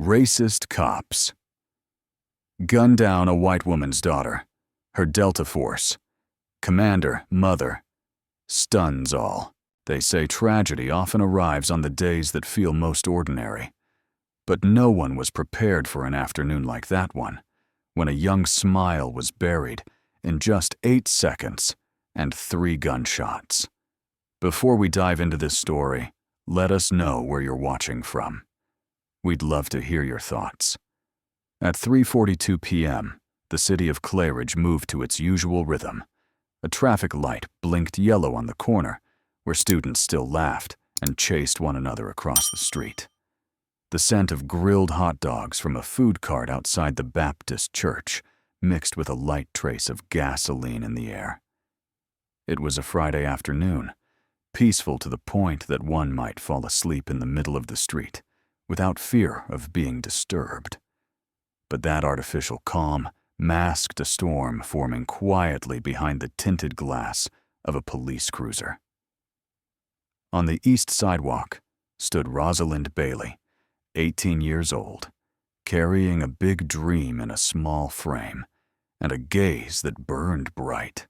Racist cops. Gun down a white woman's daughter. Her Delta Force. Commander, mother. Stuns all. They say tragedy often arrives on the days that feel most ordinary. But no one was prepared for an afternoon like that one, when a young smile was buried in just 8 seconds and 3 gunshots. Before we dive into this story, let us know where you're watching from. We'd love to hear your thoughts. At 3:42 p.m., the city of Claridge moved to its usual rhythm. A traffic light blinked yellow on the corner, where students still laughed and chased one another across the street. The scent of grilled hot dogs from a food cart outside the Baptist church mixed with a light trace of gasoline in the air. It was a Friday afternoon, peaceful to the point that one might fall asleep in the middle of the street without fear of being disturbed. But that artificial calm masked a storm forming quietly behind the tinted glass of a police cruiser. On the east sidewalk stood Rosalind Bailey, 18 years old, carrying a big dream in a small frame and a gaze that burned bright.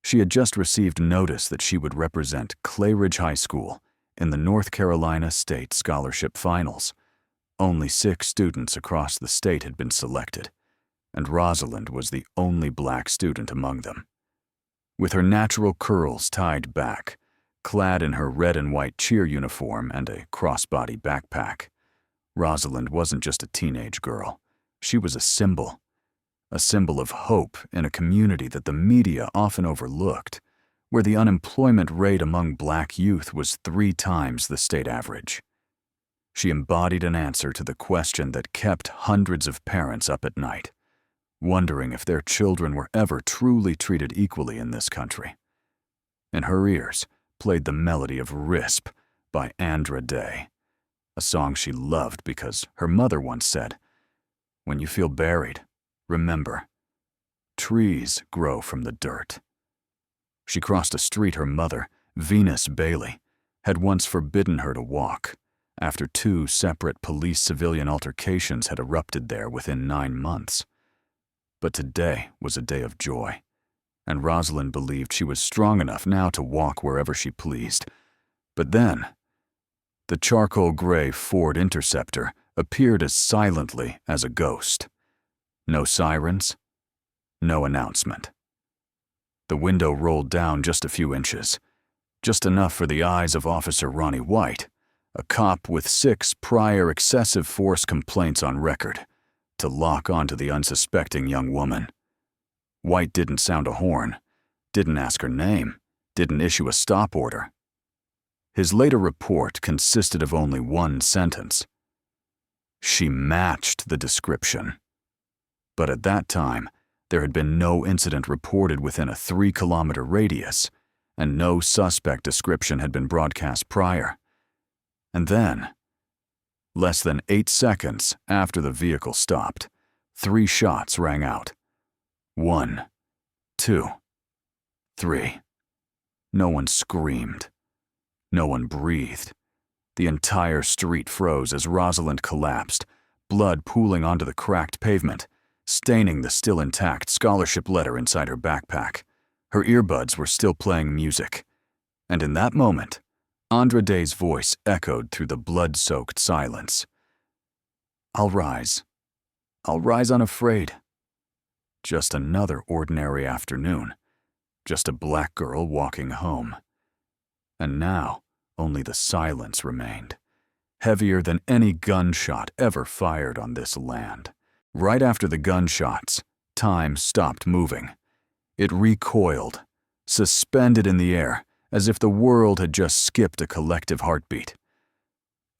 She had just received notice that she would represent Claridge High School in the North Carolina State Scholarship Finals. Only 6 students across the state had been selected, and Rosalind was the only black student among them. With her natural curls tied back, clad in her red and white cheer uniform and a crossbody backpack, Rosalind wasn't just a teenage girl. She was a symbol of hope in a community that the media often overlooked, where the unemployment rate among black youth was 3 times the state average. She embodied an answer to the question that kept hundreds of parents up at night, wondering if their children were ever truly treated equally in this country. In her ears played the melody of Risp by Andra Day, a song she loved because her mother once said, "When you feel buried, remember, trees grow from the dirt." She crossed a street her mother, Venus Bailey, had once forbidden her to walk after 2 separate police-civilian altercations had erupted there within 9 months. But today was a day of joy, and Rosalind believed she was strong enough now to walk wherever she pleased. But then, the charcoal gray Ford Interceptor appeared as silently as a ghost. No sirens, no announcement. The window rolled down just a few inches, just enough for the eyes of Officer Ronnie White, a cop with 6 prior excessive force complaints on record, to lock onto the unsuspecting young woman. White didn't sound a horn, didn't ask her name, didn't issue a stop order. His later report consisted of only 1 sentence. She matched the description. But at that time, there had been no incident reported within a 3-kilometer radius, and no suspect description had been broadcast prior. And then, less than 8 seconds after the vehicle stopped, 3 shots rang out. 1, 2, 3. No one screamed. No one breathed. The entire street froze as Rosalind collapsed, blood pooling onto the cracked pavement, staining the still intact scholarship letter inside her backpack. Her earbuds were still playing music. And in that moment, Andra Day's voice echoed through the blood-soaked silence. I'll rise unafraid. Just another ordinary afternoon. Just a black girl walking home. And now, only the silence remained, heavier than any gunshot ever fired on this land. Right after the gunshots, time stopped moving. It recoiled, suspended in the air, as if the world had just skipped a collective heartbeat.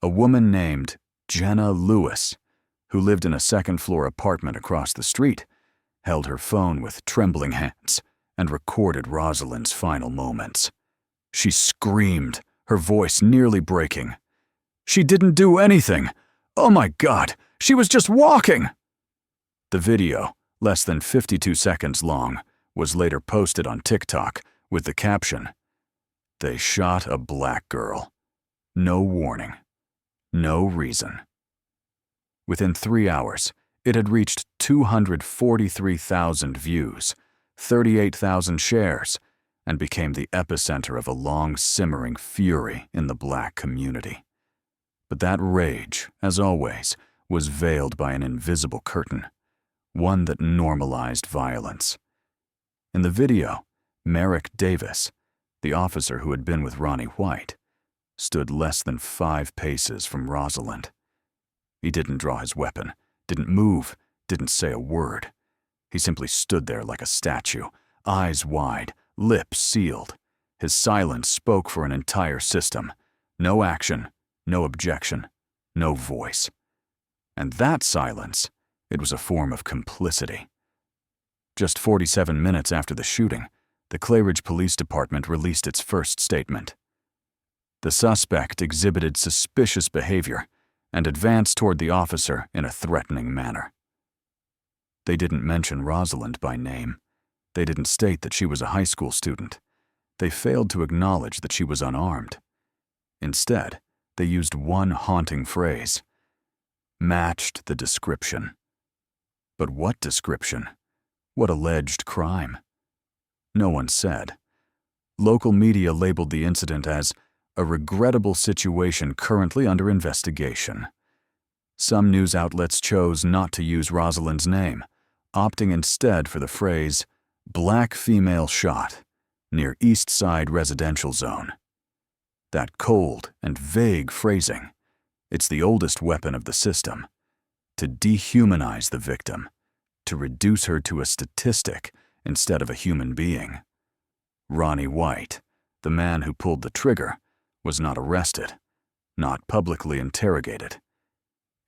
A woman named Jenna Lewis, who lived in a second-floor apartment across the street, held her phone with trembling hands and recorded Rosalind's final moments. She screamed, her voice nearly breaking. "She didn't do anything! Oh my God, she was just walking!" The video, less than 52 seconds long, was later posted on TikTok with the caption, "They shot a black girl. No warning. No reason." Within 3 hours, it had reached 243,000 views, 38,000 shares, and became the epicenter of a long simmering fury in the Black community. But that rage, as always, was veiled by an invisible curtain, one that normalized violence. In the video, Merrick Davis, the officer who had been with Ronnie White, stood less than 5 paces from Rosalind. He didn't draw his weapon, didn't move, didn't say a word. He simply stood there like a statue, eyes wide, lips sealed. His silence spoke for an entire system. No action, no objection, no voice. And that silence, it was a form of complicity. Just 47 minutes after the shooting, the Clay Ridge Police Department released its first statement. The suspect exhibited suspicious behavior and advanced toward the officer in a threatening manner. They didn't mention Rosalind by name. They didn't state that she was a high school student. They failed to acknowledge that she was unarmed. Instead, they used one haunting phrase: matched the description. But what description? What alleged crime? No one said. Local media labeled the incident as a regrettable situation currently under investigation. Some news outlets chose not to use Rosalind's name, opting instead for the phrase, Black female shot, near East Side residential zone. That cold and vague phrasing, it's the oldest weapon of the system. To dehumanize the victim, to reduce her to a statistic instead of a human being. Ronnie White, the man who pulled the trigger, was not arrested, not publicly interrogated.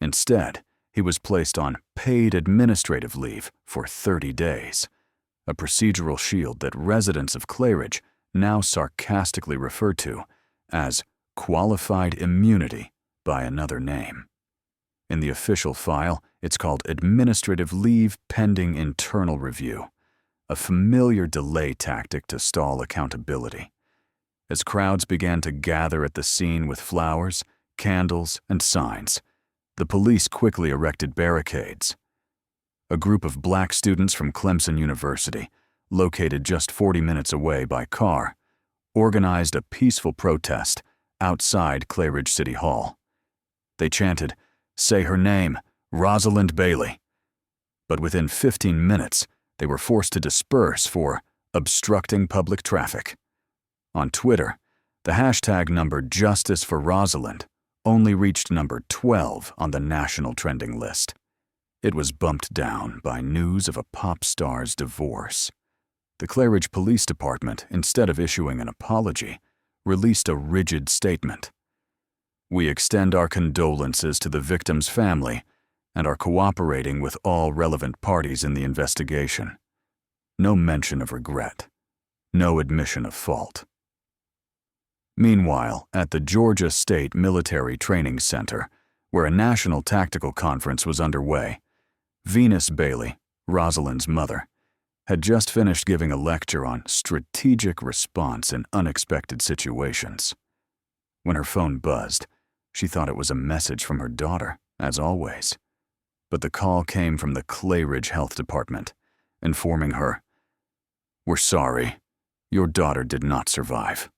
Instead, he was placed on paid administrative leave for 30 days, a procedural shield that residents of Clay Ridge now sarcastically refer to as qualified immunity by another name. In the official file, it's called Administrative Leave Pending Internal Review, a familiar delay tactic to stall accountability. As crowds began to gather at the scene with flowers, candles, and signs, the police quickly erected barricades. A group of Black students from Clemson University, located just 40 minutes away by car, organized a peaceful protest outside Clay Ridge City Hall. They chanted, "Say her name, Rosalind Bailey." But within 15 minutes, they were forced to disperse for obstructing public traffic. On Twitter, the hashtag number Justice for Rosalind only reached number 12 on the national trending list. It was bumped down by news of a pop star's divorce. The Clay Ridge Police Department, instead of issuing an apology, released a rigid statement. "We extend our condolences to the victim's family and are cooperating with all relevant parties in the investigation." No mention of regret. No admission of fault. Meanwhile, at the Georgia State Military Training Center, where a national tactical conference was underway, Venus Bailey, Rosalind's mother, had just finished giving a lecture on strategic response in unexpected situations. When her phone buzzed, she thought it was a message from her daughter, as always. But the call came from the Clay Ridge Health Department, informing her, "We're sorry, your daughter did not survive."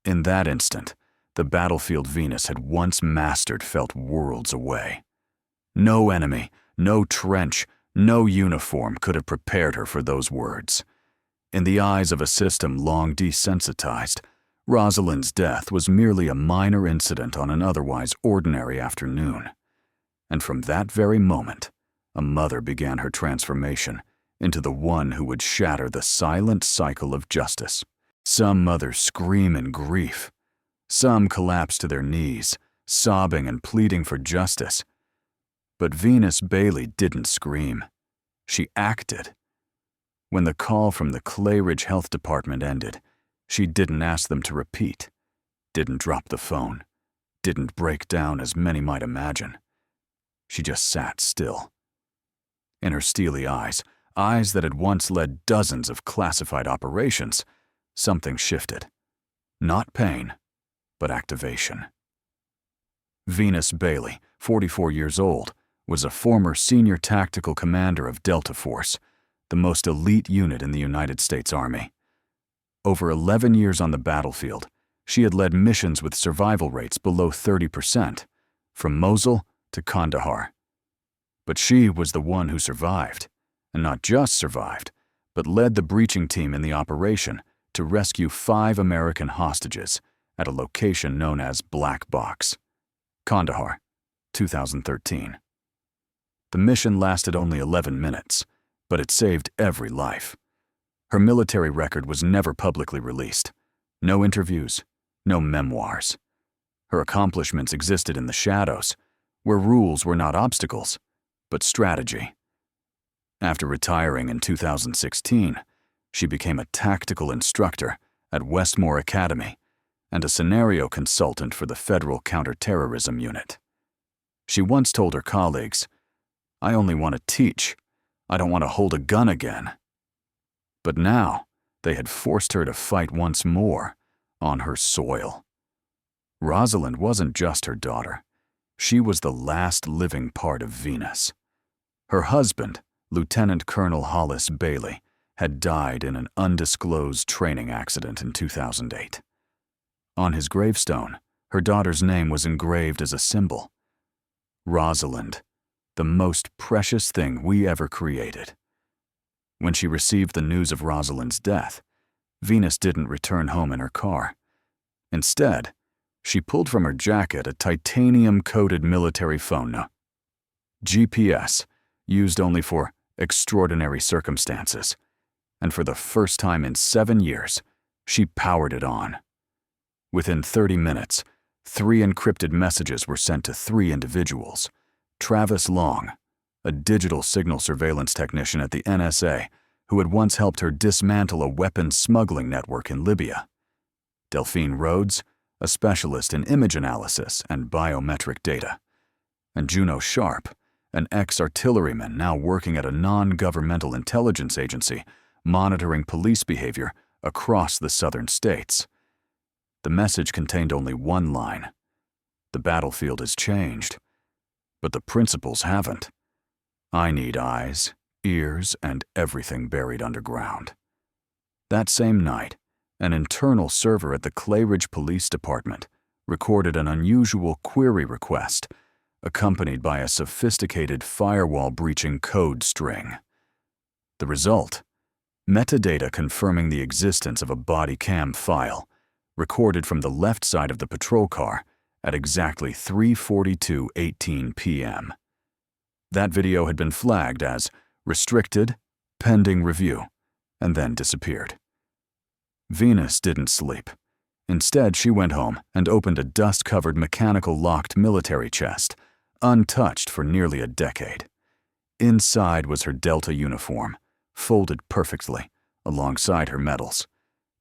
In that instant, the battlefield Venus had once mastered felt worlds away. No enemy, no trench, no uniform could have prepared her for those words. In the eyes of a system long desensitized, Rosalind's death was merely a minor incident on an otherwise ordinary afternoon. And from that very moment, a mother began her transformation into the one who would shatter the silent cycle of justice. Some mothers scream in grief. Some collapse to their knees, sobbing and pleading for justice. But Venus Bailey didn't scream. She acted. When the call from the Clay Ridge Health Department ended, she didn't ask them to repeat, didn't drop the phone, didn't break down as many might imagine. She just sat still. In her steely eyes that had once led dozens of classified operations, something shifted. Not pain, but activation. Venus Bailey, 44 years old, was a former senior tactical commander of Delta Force, the most elite unit in the United States Army. Over 11 years on the battlefield, she had led missions with survival rates below 30%, from Mosul to Kandahar. But she was the one who survived, and not just survived, but led the breaching team in the operation to rescue 5 American hostages at a location known as Black Box, Kandahar, 2013. The mission lasted only 11 minutes, but it saved every life. Her military record was never publicly released. No interviews, no memoirs. Her accomplishments existed in the shadows, where rules were not obstacles, but strategy. After retiring in 2016, she became a tactical instructor at Westmore Academy and a scenario consultant for the Federal Counterterrorism Unit. She once told her colleagues, "I only want to teach. I don't want to hold a gun again." But now, they had forced her to fight once more on her soil. Rosalind wasn't just her daughter. She was the last living part of Venus. Her husband, Lieutenant Colonel Hollis Bailey, had died in an undisclosed training accident in 2008. On his gravestone, her daughter's name was engraved as a symbol. Rosalind, the most precious thing we ever created. When she received the news of Rosalind's death, Venus didn't return home in her car. Instead, she pulled from her jacket a titanium-coated military phone number. GPS, used only for extraordinary circumstances, and for the first time in 7 years, she powered it on. Within 30 minutes, 3 encrypted messages were sent to 3 individuals: Travis Long, a digital signal surveillance technician at the NSA who had once helped her dismantle a weapons smuggling network in Libya; Delphine Rhodes, a specialist in image analysis and biometric data; and Juno Sharp, an ex-artilleryman now working at a non-governmental intelligence agency monitoring police behavior across the southern states. The message contained only one line: "The battlefield has changed, but the principles haven't. I need eyes, ears, and everything buried underground." That same night, an internal server at the Clay Ridge Police Department recorded an unusual query request, accompanied by a sophisticated firewall-breaching code string. The result: metadata confirming the existence of a body cam file, recorded from the left side of the patrol car at exactly 3:42:18 p.m. That video had been flagged as restricted, pending review, and then disappeared. Venus didn't sleep. Instead, she went home and opened a dust-covered mechanical locked military chest, untouched for nearly a decade. Inside was her Delta uniform, folded perfectly, alongside her medals: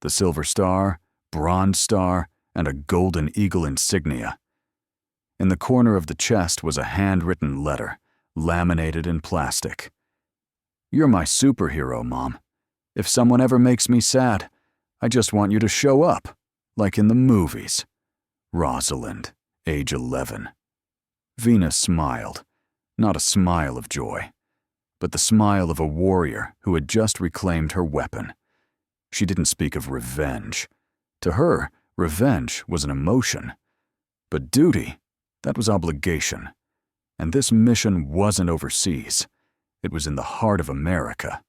the Silver Star, Bronze Star, and a Golden Eagle insignia. In the corner of the chest was a handwritten letter, laminated in plastic. "You're my superhero, Mom. If someone ever makes me sad, I just want you to show up, like in the movies. Rosalind, age 11. Venus smiled, not a smile of joy, but the smile of a warrior who had just reclaimed her weapon. She didn't speak of revenge. To her, revenge was an emotion. But duty, that was obligation. And this mission wasn't overseas. It was in the heart of America.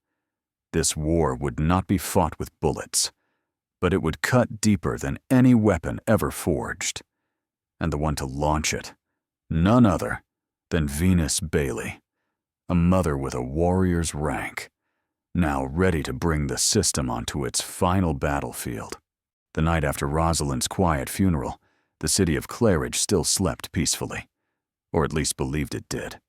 This war would not be fought with bullets, but it would cut deeper than any weapon ever forged. And the one to launch it, none other than Venus Bailey, a mother with a warrior's rank, now ready to bring the system onto its final battlefield. The night after Rosalind's quiet funeral, the city of Clay Ridge still slept peacefully, or at least believed it did.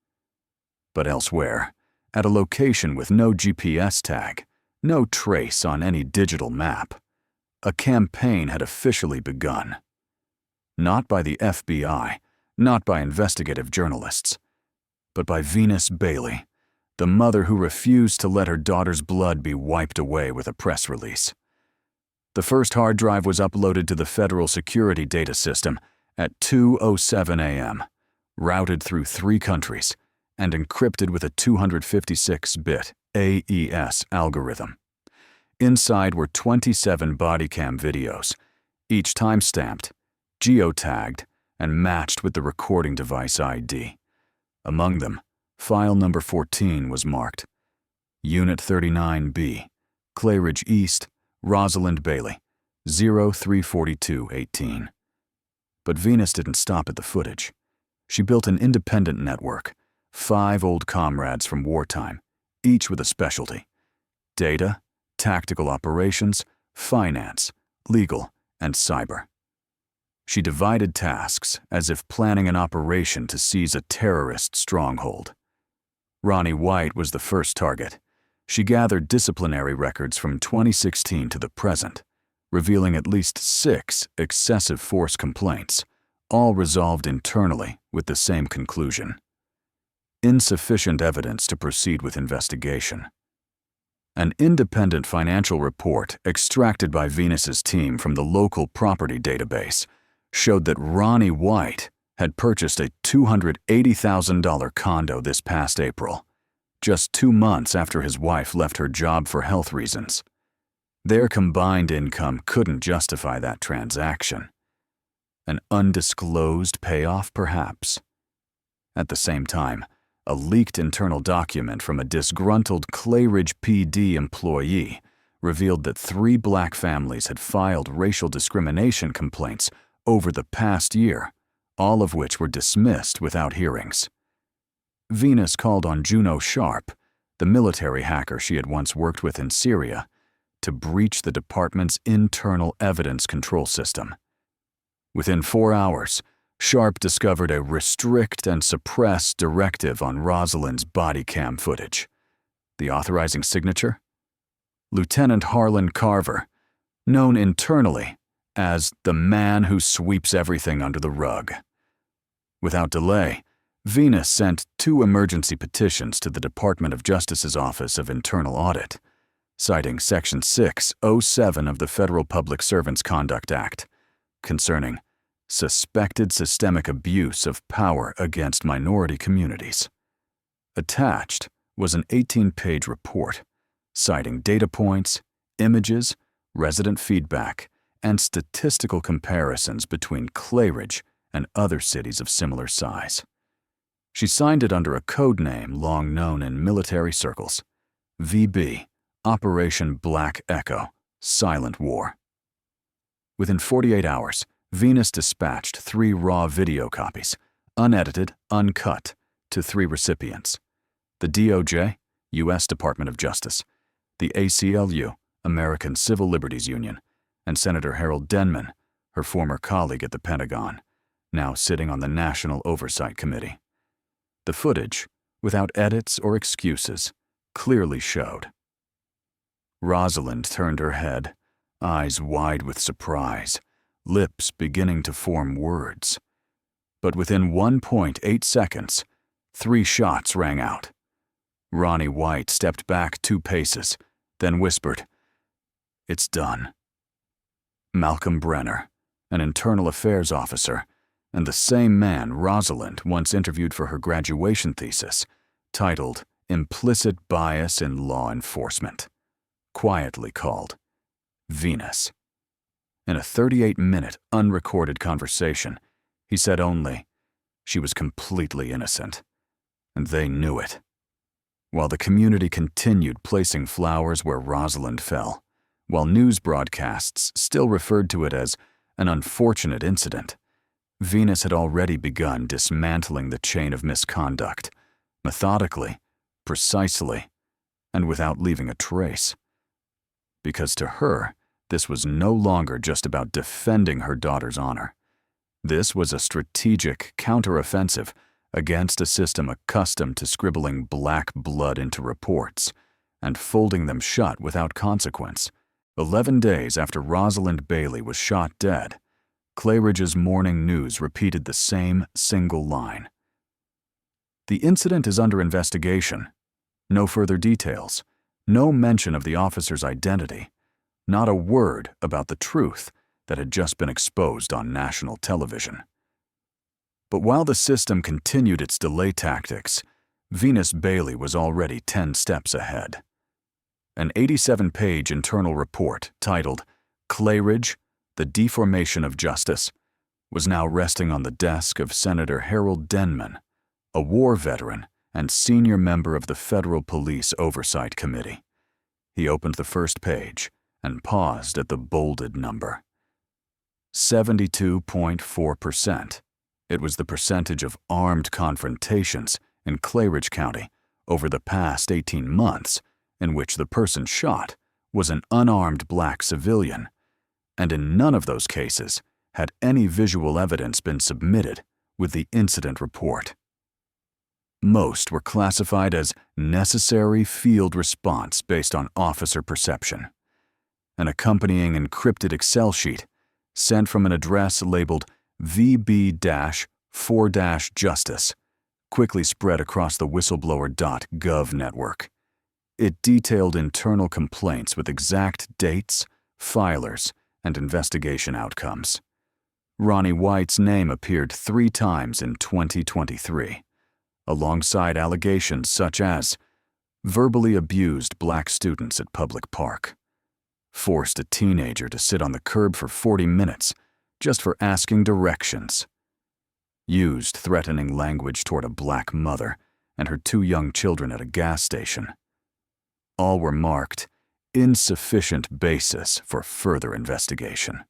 But elsewhere, at a location with no GPS tag, no trace on any digital map, a campaign had officially begun. Not by the FBI, not by investigative journalists, but by Venus Bailey, the mother who refused to let her daughter's blood be wiped away with a press release. The first hard drive was uploaded to the federal security data system, at 2:07 a.m., routed through 3 countries, and encrypted with a 256-bit AES algorithm. Inside were 27 body cam videos, each time-stamped, geotagged, and matched with the recording device ID. Among them, file number 14 was marked. Unit 39B, Clayridge East, Rosalind Bailey, 034218. But Venus didn't stop at the footage. She built an independent network, 5 old comrades from wartime, each with a specialty: data, tactical operations, finance, legal, and cyber. She divided tasks as if planning an operation to seize a terrorist stronghold. Ronnie White was the first target. She gathered disciplinary records from 2016 to the present, revealing at least 6 excessive force complaints, all resolved internally with the same conclusion: insufficient evidence to proceed with investigation. An independent financial report extracted by Venus's team from the local property database showed that Ronnie White had purchased a $280,000 condo this past April, just 2 months after his wife left her job for health reasons. Their combined income couldn't justify that transaction. An undisclosed payoff, perhaps? At the same time, a leaked internal document from a disgruntled Clayridge PD employee revealed that 3 black families had filed racial discrimination complaints over the past year, all of which were dismissed without hearings. Venus called on Juno Sharp, the military hacker she had once worked with in Syria, to breach the department's internal evidence control system. Within 4 hours, Sharp discovered a restrict and suppress directive on Rosalind's body cam footage. The authorizing signature? Lieutenant Harlan Carver, known internally as the man who sweeps everything under the rug. Without delay, Venus sent 2 emergency petitions to the Department of Justice's Office of Internal Audit, citing Section 607 of the Federal Public Servants Conduct Act, concerning suspected systemic abuse of power against minority communities. Attached was an 18-page report, citing data points, images, resident feedback, and statistical comparisons between Clayridge and other cities of similar size. She signed it under a code name long known in military circles: VB, Operation Black Echo, Silent War. Within 48 hours, Venus dispatched 3 raw video copies, unedited, uncut, to 3 recipients: the DOJ, U.S. Department of Justice, the ACLU, American Civil Liberties Union, and Senator Harold Denman, her former colleague at the Pentagon, now sitting on the National Oversight Committee. The footage, without edits or excuses, clearly showed. Rosalind turned her head, eyes wide with surprise, lips beginning to form words. But within 1.8 seconds, 3 shots rang out. Ronnie White stepped back 2 paces, then whispered, "It's done." Malcolm Brenner, an internal affairs officer, and the same man Rosalind once interviewed for her graduation thesis, titled Implicit Bias in Law Enforcement, quietly called Venus. In a 38-minute unrecorded conversation, he said only, she was completely innocent, and they knew it. While the community continued placing flowers where Rosalind fell, while news broadcasts still referred to it as an unfortunate incident, Venus had already begun dismantling the chain of misconduct, methodically, precisely, and without leaving a trace. Because to her, this was no longer just about defending her daughter's honor. This was a strategic counteroffensive against a system accustomed to scribbling black blood into reports and folding them shut without consequence. 11 days after Rosalind Bailey was shot dead, Clayridge's morning news repeated the same single line. The incident is under investigation. No further details. No mention of the officer's identity. Not a word about the truth that had just been exposed on national television. But while the system continued its delay tactics, Venus Bailey was already 10 steps ahead. An 87-page internal report titled "Clayridge, the Deformation of Justice" was now resting on the desk of Senator Harold Denman, a war veteran and senior member of the Federal Police Oversight Committee. He opened the first page and paused at the bolded number. 72.4%. It was the percentage of armed confrontations in Clayridge County over the past 18 months in which the person shot was an unarmed black civilian, and in none of those cases had any visual evidence been submitted with the incident report. Most were classified as necessary field response based on officer perception. An accompanying encrypted Excel sheet sent from an address labeled VB-4-Justice quickly spread across the whistleblower.gov network. It detailed internal complaints with exact dates, filers, and investigation outcomes. Ronnie White's name appeared 3 times in 2023, alongside allegations such as verbally abused black students at public park, forced a teenager to sit on the curb for 40 minutes just for asking directions, used threatening language toward a black mother and her 2 young children at a gas station. All were marked insufficient basis for further investigation.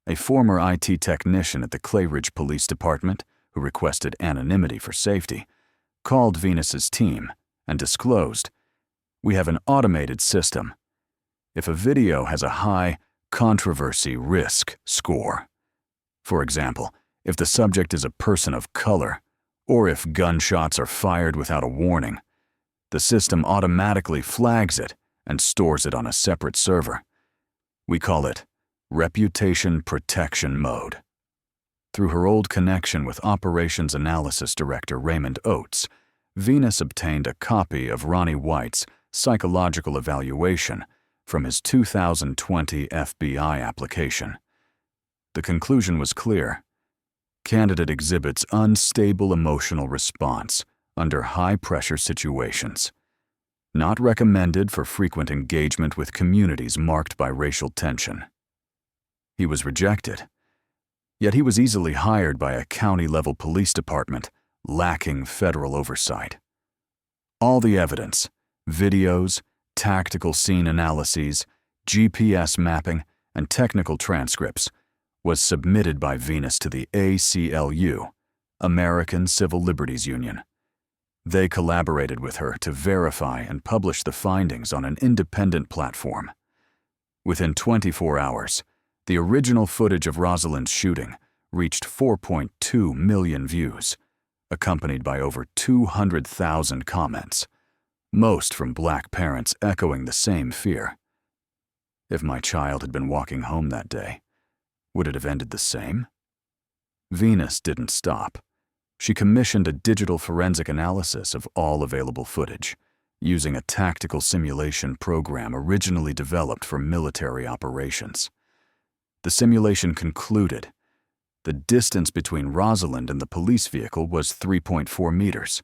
A former IT technician at the Clayridge Police Department, who requested anonymity for safety, called Venus's team and disclosed, "We have an automated system. If a video has a high controversy risk score, for example, if the subject is a person of color, or if gunshots are fired without a warning, the system automatically flags it and stores it on a separate server. We call it Reputation Protection Mode." Through her old connection with Operations Analysis Director Raymond Oates, Venus obtained a copy of Ronnie White's psychological evaluation from his 2020 FBI application. The conclusion was clear. Candidate exhibits unstable emotional response under high-pressure situations. Not recommended for frequent engagement with communities marked by racial tension. He was rejected. Yet he was easily hired by a county-level police department lacking federal oversight. All the evidence, videos, tactical scene analyses, GPS mapping, and technical transcripts was submitted by Venus to the ACLU, American Civil Liberties Union. They collaborated with her to verify and publish the findings on an independent platform. Within 24 hours, the original footage of Rosalind's shooting reached 4.2 million views, accompanied by over 200,000 comments, most from black parents echoing the same fear. If my child had been walking home that day, would it have ended the same? Venus didn't stop. She commissioned a digital forensic analysis of all available footage, using a tactical simulation program originally developed for military operations. The simulation concluded the distance between Rosalind and the police vehicle was 3.4 meters.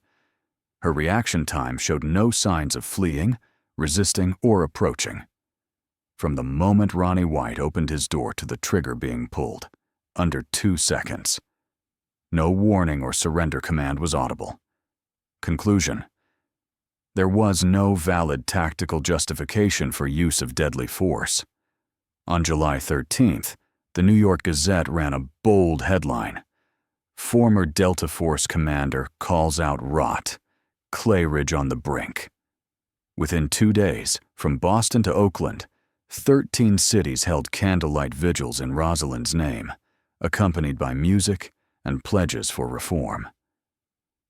Her reaction time showed no signs of fleeing, resisting, or approaching. From the moment Ronnie White opened his door to the trigger being pulled, under 2 seconds. No warning or surrender command was audible. Conclusion: there was no valid tactical justification for use of deadly force. On July 13th, the New York Gazette ran a bold headline: "Former Delta Force commander calls out rot. Clayridge on the brink." Within 2 days, from Boston to Oakland, 13 cities held candlelight vigils in Rosalind's name, accompanied by music and pledges for reform.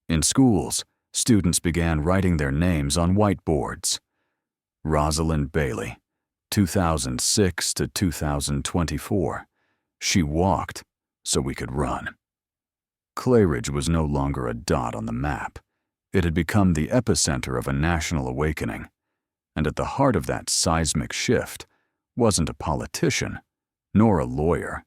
In schools, students began writing their names on whiteboards. Rosalind Bailey, 2006 to 2024. She walked so we could run. Clayridge was no longer a dot on the map. It had become the epicenter of a national awakening, and at the heart of that seismic shift wasn't a politician, nor a lawyer,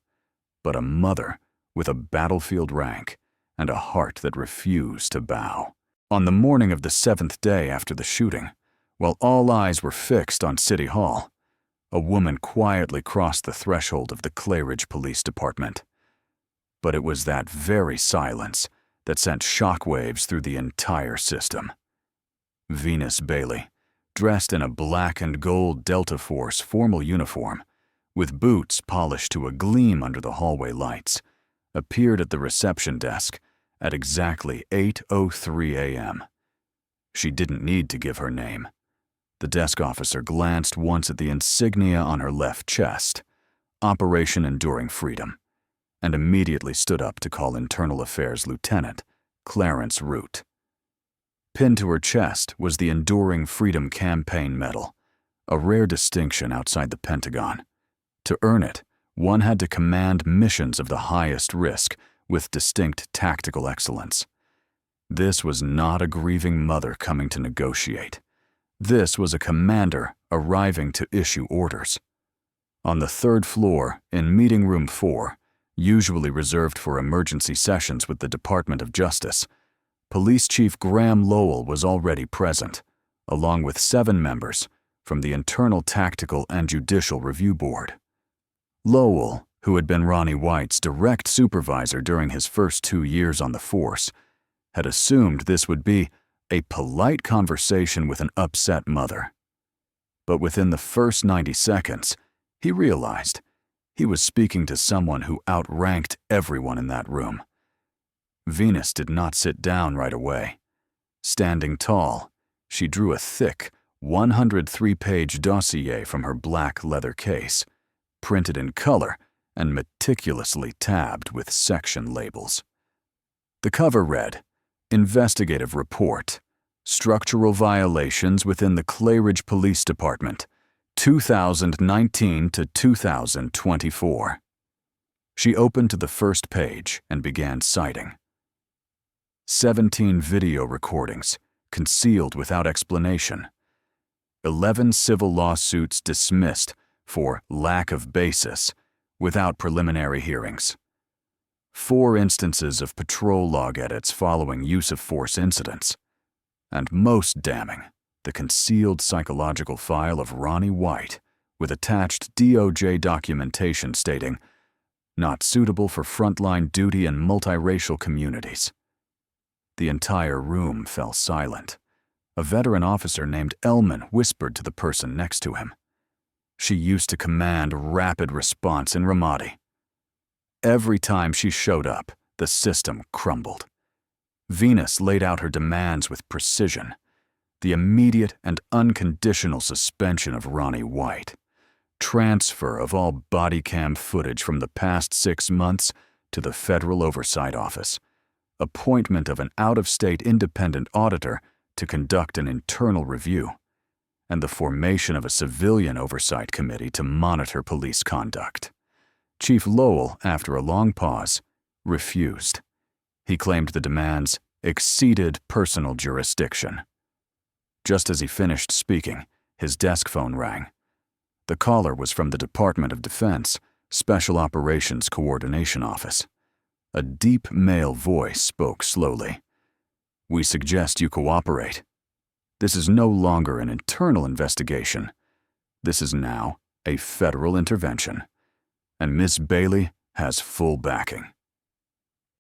but a mother with a battlefield rank and a heart that refused to bow. On the morning of the 7th day after the shooting, while all eyes were fixed on City Hall, a woman quietly crossed the threshold of the Claridge Police Department. But it was that very silence that sent shockwaves through the entire system. Venus Bailey, dressed in a black and gold Delta Force formal uniform, with boots polished to a gleam under the hallway lights, appeared at the reception desk at exactly 8:03 a.m. She didn't need to give her name. The desk officer glanced once at the insignia on her left chest, Operation Enduring Freedom, and immediately stood up to call Internal Affairs Lieutenant Clarence Root. Pinned to her chest was the Enduring Freedom Campaign Medal, a rare distinction outside the Pentagon. To earn it, one had to command missions of the highest risk with distinct tactical excellence. This was not a grieving mother coming to negotiate. This was a commander arriving to issue orders. On the 3rd floor, in Meeting Room 4, usually reserved for emergency sessions with the Department of Justice, Police Chief Graham Lowell was already present, along with 7 members from the Internal Tactical and Judicial Review Board. Lowell, who had been Ronnie White's direct supervisor during his first 2 years on the force, had assumed this would be a polite conversation with an upset mother. But within the first 90 seconds, he realized he was speaking to someone who outranked everyone in that room. Venus did not sit down right away. Standing tall, she drew a thick, 103-page dossier from her black leather case, printed in color and meticulously tabbed with section labels. The cover read, Investigative Report, Structural Violations within the Claridge Police Department, 2019 to 2024. She opened to the first page and began citing 17 video recordings, concealed without explanation. 11 civil lawsuits dismissed for lack of basis, without preliminary hearings. 4 instances of patrol log edits following use of force incidents. And most damning, the concealed psychological file of Ronnie White, with attached DOJ documentation stating, not suitable for frontline duty in multiracial communities. The entire room fell silent. A veteran officer named Ellman whispered to the person next to him. She used to command rapid response in Ramadi. Every time she showed up, the system crumbled. Venus laid out her demands with precision. The immediate and unconditional suspension of Ronnie White. Transfer of all body cam footage from the past 6 months to the Federal Oversight Office. Appointment of an out-of-state independent auditor to conduct an internal review. And the formation of a civilian oversight committee to monitor police conduct. Chief Lowell, after a long pause, refused. He claimed the demands exceeded personal jurisdiction. Just as he finished speaking, his desk phone rang. The caller was from the Department of Defense, Special Operations Coordination Office. A deep male voice spoke slowly. We suggest you cooperate. This is no longer an internal investigation. This is now a federal intervention. And Miss Bailey has full backing.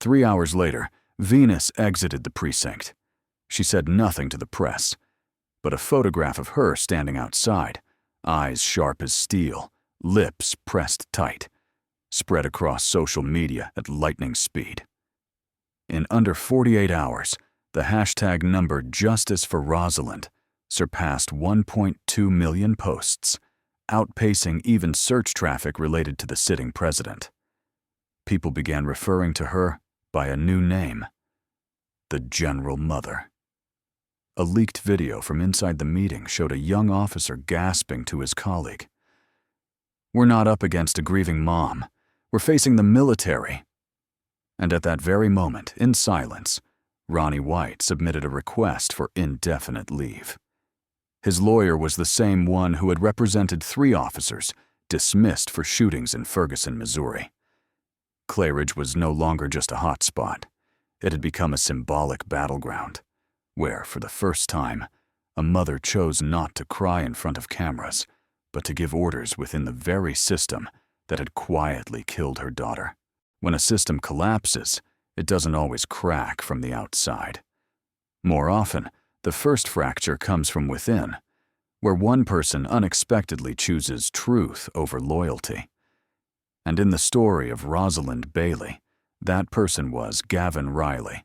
3 hours later, Venus exited the precinct. She said nothing to the press, but a photograph of her standing outside, eyes sharp as steel, lips pressed tight, spread across social media at lightning speed. In under 48 hours, the hashtag number Justice for Rosalind surpassed 1.2 million posts, outpacing even search traffic related to the sitting president. People began referring to her by a new name, the General Mother. A leaked video from inside the meeting showed a young officer gasping to his colleague. We're not up against a grieving mom. We're facing the military. And at that very moment, in silence, Ronnie White submitted a request for indefinite leave. His lawyer was the same one who had represented 3 officers dismissed for shootings in Ferguson, Missouri. Claridge was no longer just a hot spot. It had become a symbolic battleground, where, for the first time, a mother chose not to cry in front of cameras, but to give orders within the very system that had quietly killed her daughter. When a system collapses, it doesn't always crack from the outside. More often, the first fracture comes from within, where one person unexpectedly chooses truth over loyalty. And in the story of Rosalind Bailey, that person was Gavin Riley,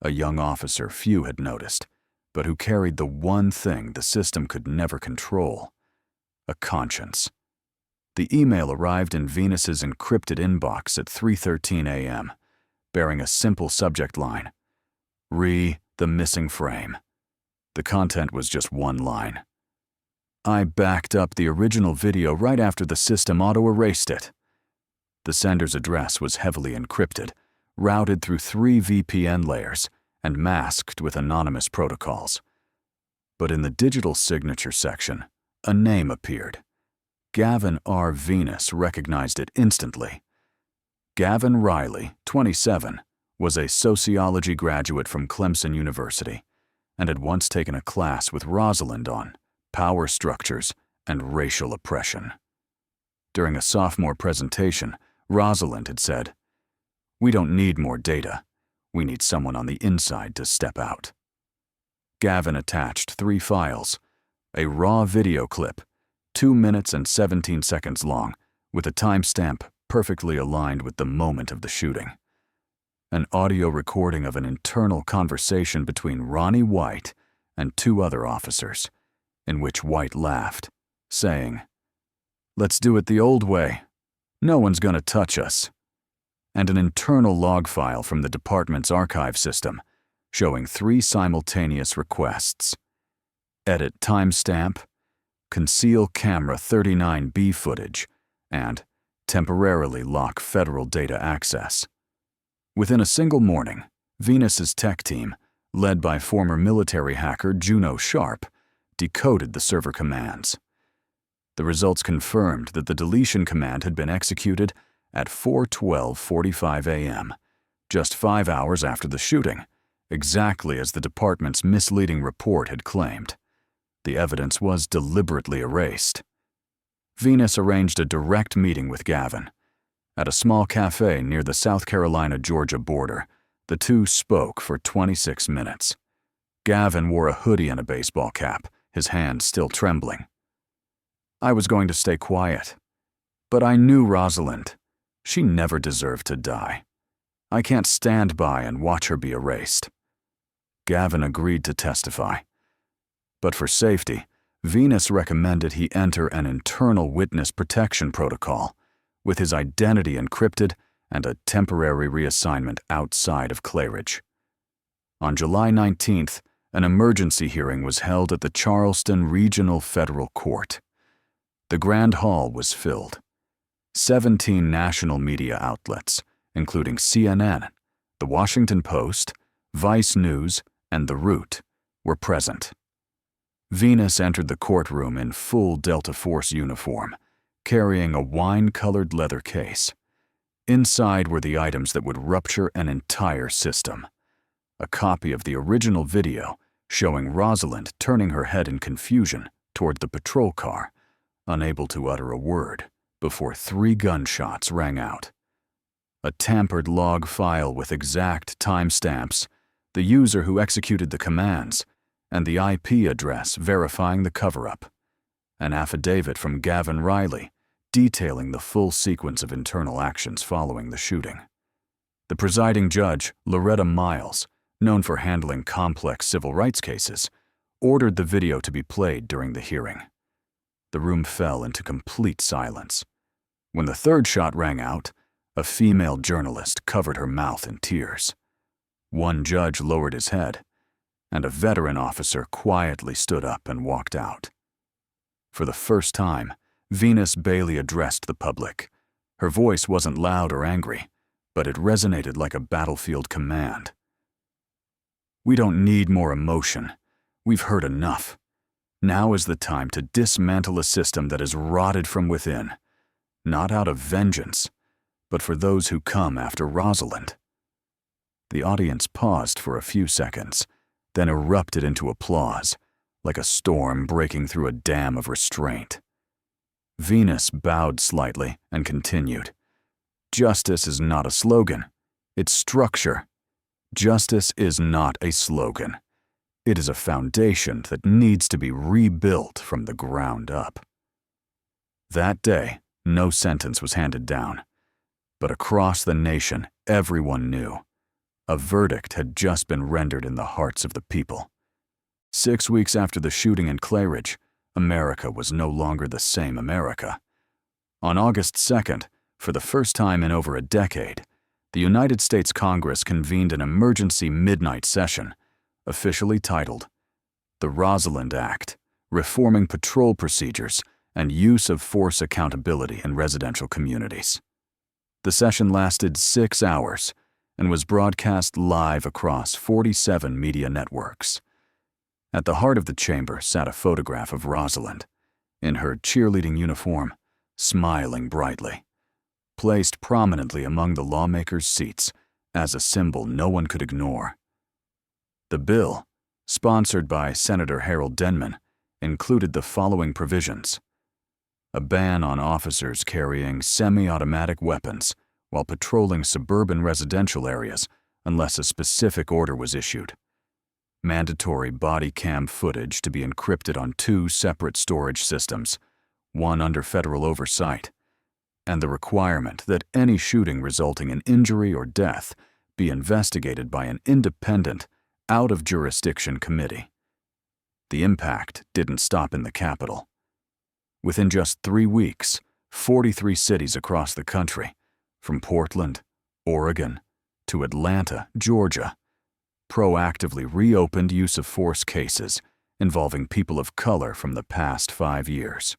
a young officer few had noticed, but who carried the one thing the system could never control: a conscience. The email arrived in Venus's encrypted inbox at 3:13 a.m., bearing a simple subject line: the missing frame. The content was just one line: "I backed up the original video right after the system auto-erased it." The sender's address was heavily encrypted, routed through 3 VPN layers, and masked with anonymous protocols. But in the digital signature section, a name appeared. Gavin R. Venus recognized it instantly. Gavin Riley, 27, was a sociology graduate from Clemson University and had once taken a class with Rosalind on power structures and racial oppression. During a sophomore presentation, Rosalind had said, "We don't need more data. We need someone on the inside to step out." Gavin attached 3 files: a raw video clip, 2 minutes and 17 seconds long, with a timestamp perfectly aligned with the moment of the shooting; an audio recording of an internal conversation between Ronnie White and 2 other officers, in which White laughed, saying, "Let's do it the old way. No one's gonna touch us," and an internal log file from the department's archive system showing 3 simultaneous requests: edit timestamp, conceal camera 39B footage, and temporarily lock federal data access. Within a single morning, Venus's tech team, led by former military hacker Juno Sharp, decoded the server commands. The results confirmed that the deletion command had been executed at 4:12:45 a.m., just 5 hours after the shooting, exactly as the department's misleading report had claimed. The evidence was deliberately erased. Venus arranged a direct meeting with Gavin. At a small cafe near the South Carolina-Georgia border, the two spoke for 26 minutes. Gavin wore a hoodie and a baseball cap, his hands still trembling. "I was going to stay quiet, but I knew Rosalind. She never deserved to die. I can't stand by and watch her be erased." Gavin agreed to testify. But for safety, Venus recommended he enter an internal witness protection protocol, with his identity encrypted and a temporary reassignment outside of Claridge. On July 19th, an emergency hearing was held at the Charleston Regional Federal Court. The Grand Hall was filled. 17 national media outlets, including CNN, The Washington Post, Vice News, and The Root, were present. Venus entered the courtroom in full Delta Force uniform, carrying a wine-colored leather case. Inside were the items that would rupture an entire system: a copy of the original video showing Rosalind turning her head in confusion toward the patrol car, unable to utter a word, before 3 gunshots rang out; a tampered log file with exact timestamps, the user who executed the commands, and the IP address verifying the cover-up; an affidavit from Gavin Riley detailing the full sequence of internal actions following the shooting. The presiding judge, Loretta Miles, known for handling complex civil rights cases, ordered the video to be played during the hearing. The room fell into complete silence. When the 3rd shot rang out, a female journalist covered her mouth in tears. One judge lowered his head, and a veteran officer quietly stood up and walked out. For the first time, Venus Bailey addressed the public. Her voice wasn't loud or angry, but it resonated like a battlefield command. "We don't need more emotion. We've heard enough. Now is the time to dismantle a system that is rotted from within, not out of vengeance, but for those who come after Rosalind." The audience paused for a few seconds, then erupted into applause, like a storm breaking through a dam of restraint. Venus bowed slightly and continued. Justice is not a slogan. It's structure. Justice is not a slogan. It is a foundation that needs to be rebuilt from the ground up. That day, no sentence was handed down. But across the nation, everyone knew. A verdict had just been rendered in the hearts of the people. 6 weeks after the shooting in Claridge, America was no longer the same America. On August 2nd, for the first time in over a decade, the United States Congress convened an emergency midnight session, officially titled the Rosalind Act, Reforming Patrol Procedures and Use of Force Accountability in Residential Communities. The session lasted 6 hours and was broadcast live across 47 media networks. At the heart of the chamber sat a photograph of Rosalind, in her cheerleading uniform, smiling brightly, placed prominently among the lawmakers' seats as a symbol no one could ignore. The bill, sponsored by Senator Harold Denman, included the following provisions: a ban on officers carrying semi-automatic weapons while patrolling suburban residential areas unless a specific order was issued, mandatory body cam footage to be encrypted on 2 separate storage systems, one under federal oversight, and the requirement that any shooting resulting in injury or death be investigated by an independent, out-of-jurisdiction committee. The impact didn't stop in the capital. Within just 3 weeks, 43 cities across the country, from Portland, Oregon, to Atlanta, Georgia, proactively reopened use-of-force cases involving people of color from the past 5 years.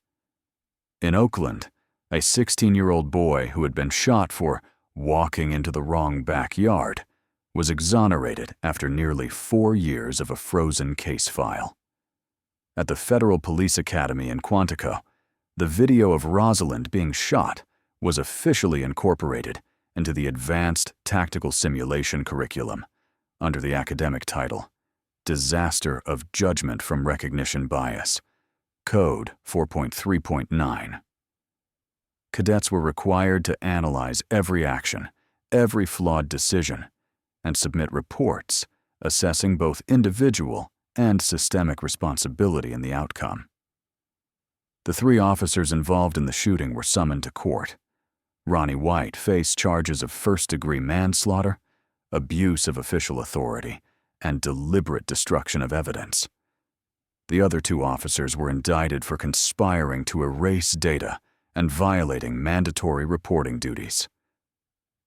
In Oakland, a 16-year-old boy who had been shot for walking into the wrong backyard was exonerated after nearly 4 years of a frozen case file. At the Federal Police Academy in Quantico, the video of Rosalind being shot was officially incorporated into the Advanced Tactical Simulation curriculum under the academic title, Disaster of Judgment from Recognition Bias, Code 4.3.9. Cadets were required to analyze every action, every flawed decision, and submit reports assessing both individual and systemic responsibility in the outcome. The 3 officers involved in the shooting were summoned to court. Ronnie White faced charges of first-degree manslaughter, abuse of official authority, and deliberate destruction of evidence. The other 2 officers were indicted for conspiring to erase data and violating mandatory reporting duties.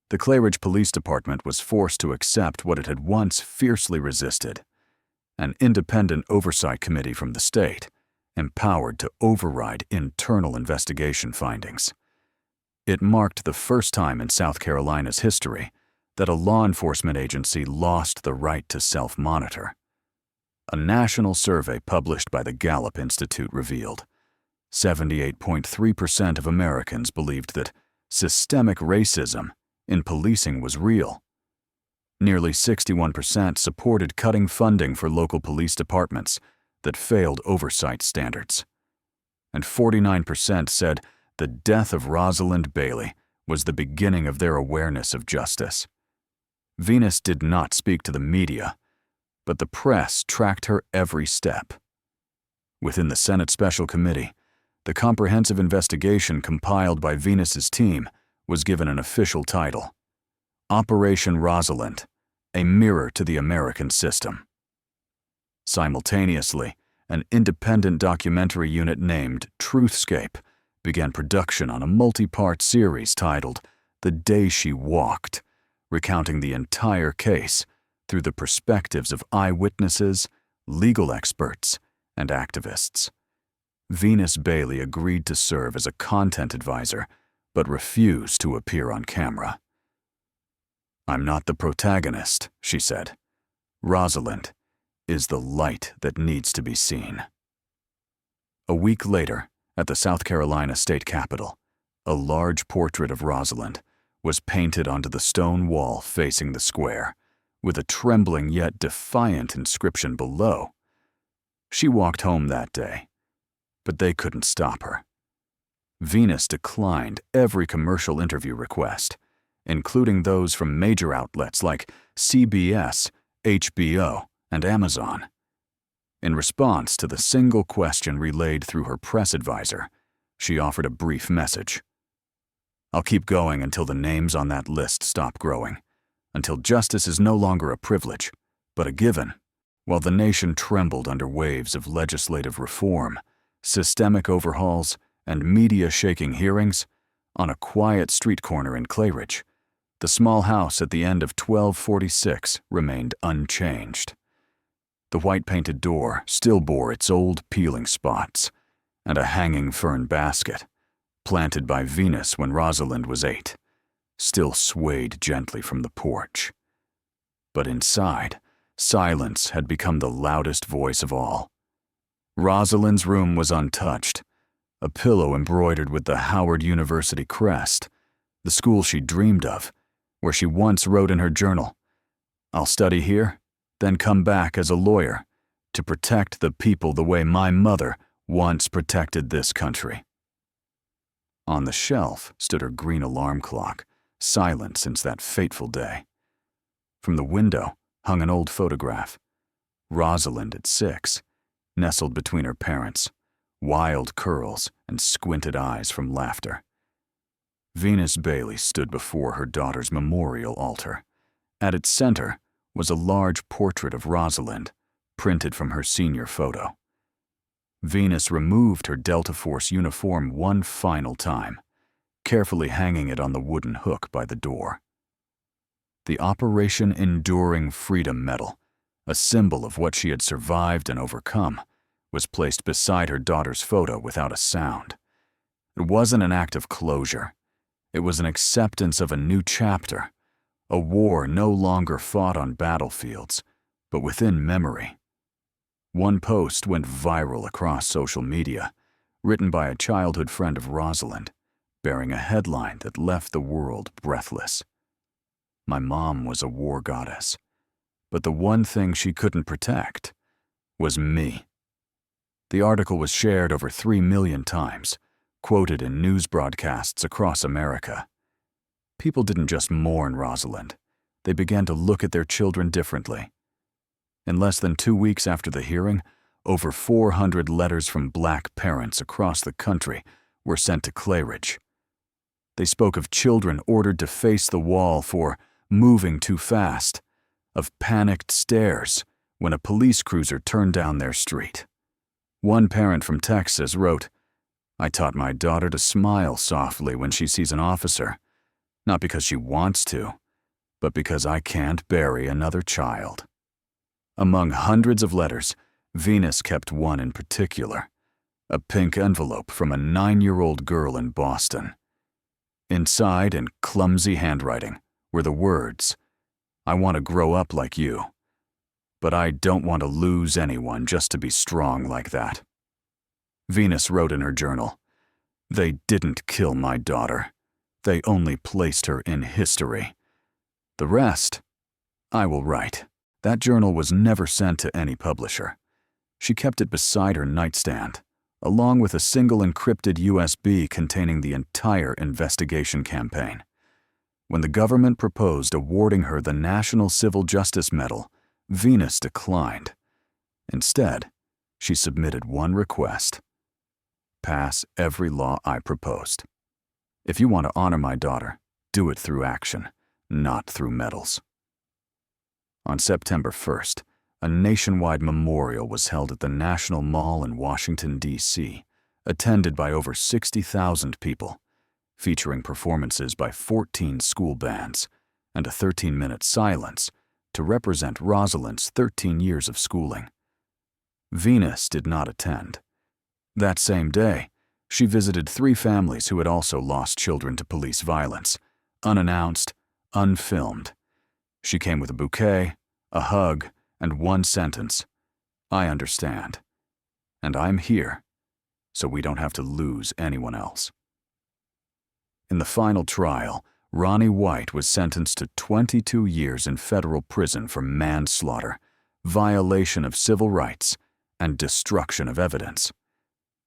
The Claridge Police Department was forced to accept what it had once fiercely resisted: an independent oversight committee from the state, empowered to override internal investigation findings. It marked the first time in South Carolina's history that a law enforcement agency lost the right to self-monitor. A national survey published by the Gallup Institute revealed 78.3% of Americans believed that systemic racism in policing was real. Nearly 61% supported cutting funding for local police departments that failed oversight standards. And 49% said the death of Rosalind Bailey was the beginning of their awareness of justice. Venus did not speak to the media, but the press tracked her every step. Within the Senate Special Committee, the comprehensive investigation compiled by Venus's team was given an official title: Operation Rosalind, a mirror to the American system. Simultaneously, an independent documentary unit named Truthscape began production on a multi-part series titled The Day She Walked, recounting the entire case through the perspectives of eyewitnesses, legal experts, and activists. Venus Bailey agreed to serve as a content advisor, but refused to appear on camera. "I'm not the protagonist," she said. "Rosalind is the light that needs to be seen." A week later, at the South Carolina State Capitol, a large portrait of Rosalind was painted onto the stone wall facing the square, with a trembling yet defiant inscription below. She walked home that day, but they couldn't stop her. Venus declined every commercial interview request, including those from major outlets like CBS, HBO, and Amazon. In response to the single question relayed through her press advisor, she offered a brief message. "I'll keep going until the names on that list stop growing, until justice is no longer a privilege, but a given." While the nation trembled under waves of legislative reform, systemic overhauls, and media-shaking hearings, on a quiet street corner in Clayridge, the small house at the end of 1246 remained unchanged. The white-painted door still bore its old peeling spots, and a hanging fern basket, planted by Venus when Rosalind was 8, still swayed gently from the porch. But inside, silence had become the loudest voice of all. Rosalind's room was untouched, a pillow embroidered with the Howard University crest, the school she dreamed of, where she once wrote in her journal, "I'll study here, then come back as a lawyer to protect the people the way my mother once protected this country." On the shelf stood her green alarm clock, silent since that fateful day. From the window hung an old photograph. Rosalind at 6, nestled between her parents, wild curls and squinted eyes from laughter. Venus Bailey stood before her daughter's memorial altar. At its center was a large portrait of Rosalind, printed from her senior photo. Venus removed her Delta Force uniform one final time, carefully hanging it on the wooden hook by the door. The Operation Enduring Freedom Medal, a symbol of what she had survived and overcome, was placed beside her daughter's photo without a sound. It wasn't an act of closure. It was an acceptance of a new chapter, a war no longer fought on battlefields, but within memory. One post went viral across social media, written by a childhood friend of Rosalind, bearing a headline that left the world breathless. "My mom was a war goddess, but the one thing she couldn't protect was me." The article was shared over 3 million times, quoted in news broadcasts across America. People didn't just mourn Rosalind, they began to look at their children differently. In less than 2 weeks after the hearing, over 400 letters from Black parents across the country were sent to Clayridge. They spoke of children ordered to face the wall for moving too fast, of panicked stares when a police cruiser turned down their street. One parent from Texas wrote, "I taught my daughter to smile softly when she sees an officer, not because she wants to, but because I can't bury another child." Among hundreds of letters, Venus kept one in particular, a pink envelope from a 9-year-old girl in Boston. Inside, in clumsy handwriting, were the words, "I want to grow up like you, but I don't want to lose anyone just to be strong like that." Venus wrote in her journal, "They didn't kill my daughter. They only placed her in history. The rest, I will write." That journal was never sent to any publisher. She kept it beside her nightstand, along with a single encrypted USB containing the entire investigation campaign. When the government proposed awarding her the National Civil Justice Medal, Venus declined. Instead, she submitted one request: pass every law I proposed. If you want to honor my daughter, do it through action, not through medals. On September 1st, a nationwide memorial was held at the National Mall in Washington, D.C., attended by over 60,000 people, featuring performances by 14 school bands and a 13-minute silence to represent Rosalind's 13 years of schooling. Venus did not attend. That same day, she visited 3 families who had also lost children to police violence, unannounced, unfilmed. She came with a bouquet, a hug, and one sentence: "I understand. And I'm here, so we don't have to lose anyone else." In the final trial, Ronnie White was sentenced to 22 years in federal prison for manslaughter, violation of civil rights, and destruction of evidence.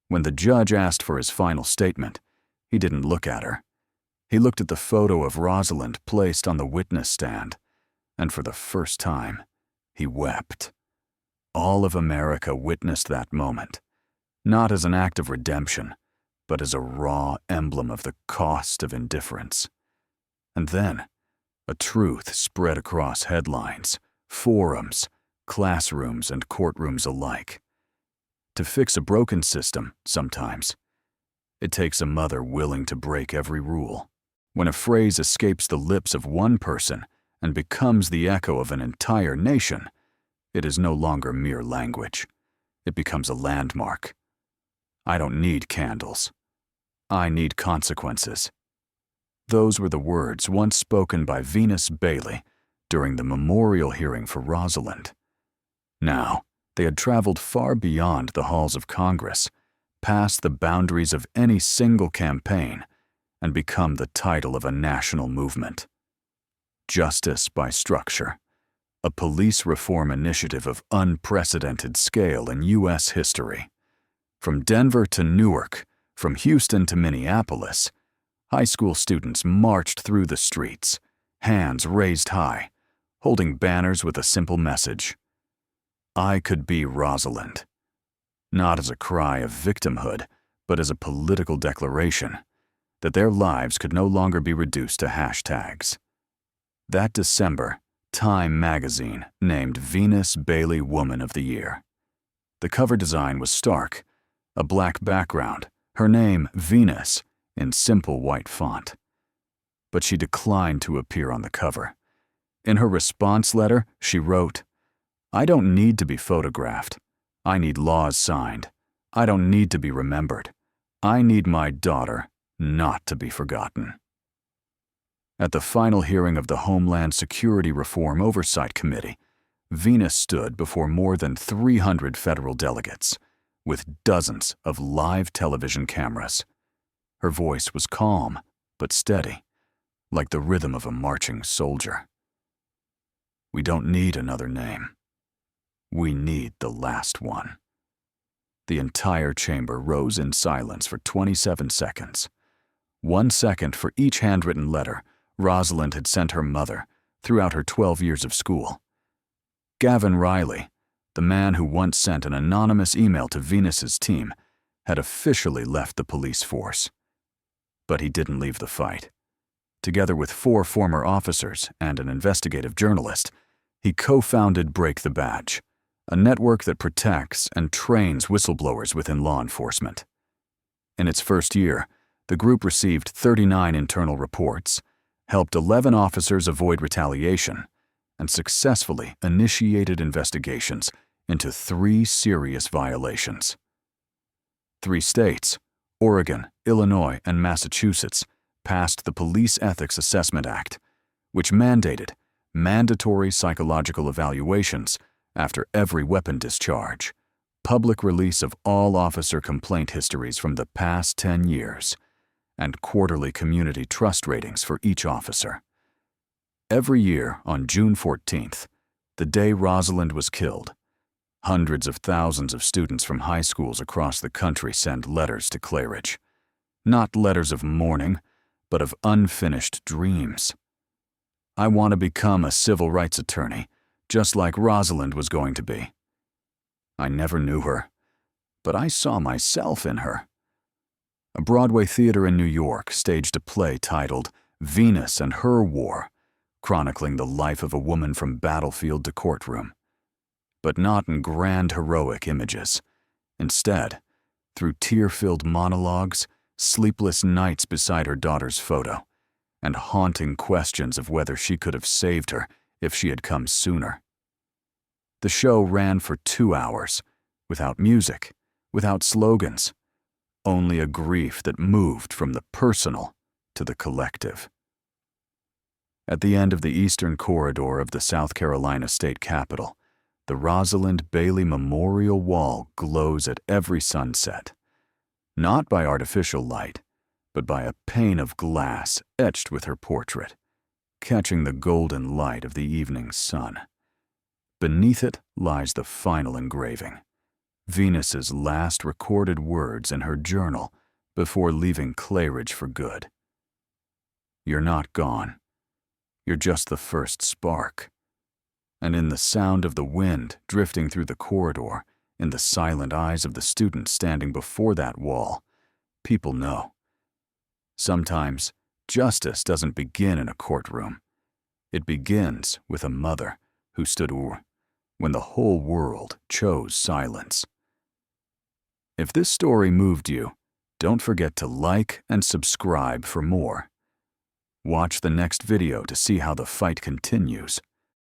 When the judge asked for his final statement, he didn't look at her. He looked at the photo of Rosalind placed on the witness stand, and for the first time, he wept. All of America witnessed that moment, not as an act of redemption, but as a raw emblem of the cost of indifference. And then, a truth spread across headlines, forums, classrooms, and courtrooms alike. To fix a broken system, sometimes, it takes a mother willing to break every rule. When a phrase escapes the lips of one person and becomes the echo of an entire nation, it is no longer mere language. It becomes a landmark. I don't need candles. I need consequences. Those were the words once spoken by Venus Bailey during the memorial hearing for Rosalind. Now, they had traveled far beyond the halls of Congress, past the boundaries of any single campaign, and become the title of a national movement. Justice by Structure, a police reform initiative of unprecedented scale in U.S. history. From Denver to Newark, from Houston to Minneapolis, high school students marched through the streets, hands raised high, holding banners with a simple message: I could be Rosalind. Not as a cry of victimhood, but as a political declaration that their lives could no longer be reduced to hashtags. That December, Time magazine named Venus Bailey Woman of the Year. The cover design was stark, a black background, her name Venus in simple white font. But she declined to appear on the cover. In her response letter, she wrote, I don't need to be photographed. I need laws signed. I don't need to be remembered. I need my daughter not to be forgotten. At the final hearing of the Homeland Security Reform Oversight Committee, Venus stood before more than 300 federal delegates, with dozens of live television cameras. Her voice was calm, but steady, like the rhythm of a marching soldier. We don't need another name. We need the last one. The entire chamber rose in silence for 27 seconds. 1 second for each handwritten letter Rosalind had sent her mother throughout her 12 years of school. Gavin Riley, the man who once sent an anonymous email to Venus's team, had officially left the police force. But he didn't leave the fight. Together with 4 former officers and an investigative journalist, he co-founded Break the Badge, a network that protects and trains whistleblowers within law enforcement. In its first year, the group received 39 internal reports, helped 11 officers avoid retaliation, and successfully initiated investigations into 3 serious violations. 3 states, Oregon, Illinois, and Massachusetts, passed the Police Ethics Assessment Act, which mandated mandatory psychological evaluations after every weapon discharge, public release of all officer complaint histories from the past 10 years, and quarterly community trust ratings for each officer. Every year on June 14th, the day Rosalind was killed, hundreds of thousands of students from high schools across the country send letters to Claridge. Not letters of mourning, but of unfinished dreams. I want to become a civil rights attorney, just like Rosalind was going to be. I never knew her, but I saw myself in her. A Broadway theater in New York staged a play titled Venus and Her War, chronicling the life of a woman from battlefield to courtroom. But not in grand heroic images. Instead, through tear-filled monologues, sleepless nights beside her daughter's photo, and haunting questions of whether she could have saved her if she had come sooner. The show ran for 2 hours, without music, without slogans, only a grief that moved from the personal to the collective. At the end of the eastern corridor of the South Carolina State Capitol, the Rosalind Bailey Memorial Wall glows at every sunset, not by artificial light, but by a pane of glass etched with her portrait, catching the golden light of the evening sun. Beneath it lies the final engraving, Venus's last recorded words in her journal before leaving Claridge for good. You're not gone. You're just the first spark. And in the sound of the wind drifting through the corridor, in the silent eyes of the students standing before that wall, people know. Sometimes justice doesn't begin in a courtroom. It begins with a mother who stood when the whole world chose silence. If this story moved you, don't forget to like and subscribe for more. Watch the next video to see how the fight continues.